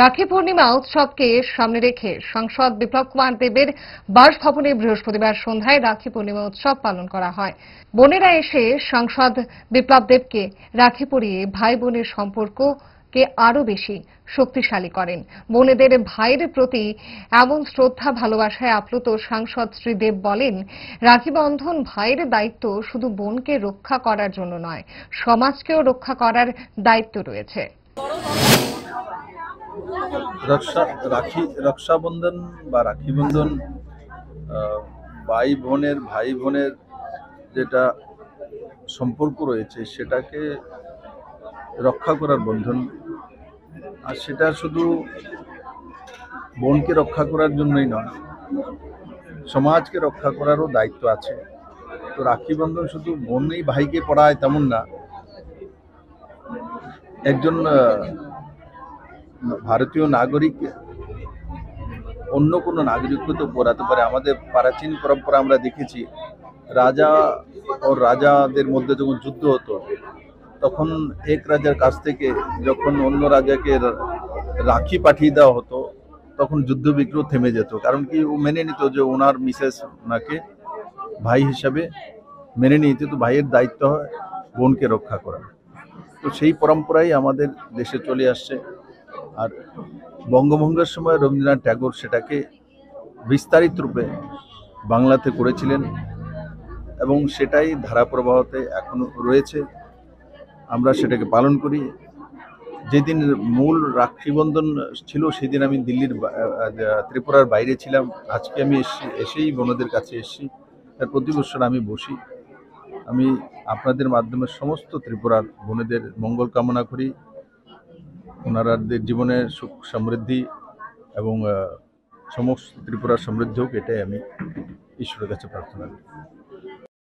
রাখি পূর্ণিমা উৎসবকে সামনে রেখে সাংসদ বিপ্লব কুমার দেবের বাসভবনে বৃহস্পতিবার সন্ধ্যায় রাখি পূর্ণিমা উৎসব পালন করা হয়। বোনেরা এসে সাংসদ বিপ্লব দেবকে রাখি পরিয়ে ভাই বোনের সম্পর্ককে আরো বেশি শক্তিশালী করেন। বোনেদের ভাইয়ের প্রতি এমন শ্রদ্ধা ভালোবাসায় আপ্লুত সাংসদ শ্রী দেব বলেন, রাখি বন্ধন ভাইয়ের দায়িত্ব শুধু বোনকে রক্ষা করার জন্য নয়, সমাজকেও রক্ষা করার দায়িত্ব রয়েছে। রক্ষাবন্ধন বা রাখি বন্ধন ভাই বোনের যেটা সম্পর্ক রয়েছে সেটাকে রক্ষা করার বন্ধন। আর সেটা শুধু বোনকে রক্ষা করার জন্যই নয়, সমাজকে রক্ষা করারও দায়িত্ব আছে। তো রাখি বন্ধন শুধু বোনই ভাইকে পড়ায় তেমন না, একজন ভারতীয় নাগরিক অন্য কোনো নাগরিককে তো পড়াতে পারে। আমাদের প্রাচীন পরম্পরা আমরা দেখেছি, রাজা ও রাজাদের মধ্যে যখন যুদ্ধ হতো তখন এক রাজার কাছ থেকে যখন অন্য রাজাকে রাখি পাঠিয়ে দেওয়া হতো তখন যুদ্ধ বিগ্রহ থেমে যেত। কারণ কি, ও মেনে নিত যে ওনার মিসেস ওনাকে ভাই হিসাবে মেনে নিয়েছে, তো ভাইয়ের দায়িত্ব হয় বোনকে রক্ষা করা। তো সেই পরম্পরাই আমাদের দেশে চলে আসছে। আর বঙ্গভঙ্গের সময় রবীন্দ্রনাথ ট্যাগোর সেটাকে বিস্তারিত রূপে বাংলাতে করেছিলেন এবং সেটাই ধারাপ্রবাহতে এখনো রয়েছে। আমরা সেটাকে পালন করি। যেদিন মূল রাখি বন্ধন ছিল সেদিন আমি দিল্লির ত্রিপুরার বাইরে ছিলাম। আজকে আমি এসেই বোনদের কাছে এসেছি। প্রতি বছর আমি বসি। আমি আপনাদের মাধ্যমে সমস্ত ত্রিপুরার বোনেদের মঙ্গল কামনা করি, ওনারাদের জীবনের সুখ সমৃদ্ধি এবং সমস্ত ত্রিপুরার সমৃদ্ধি হোক, এটাই আমি ঈশ্বরের কাছে প্রার্থনা করি।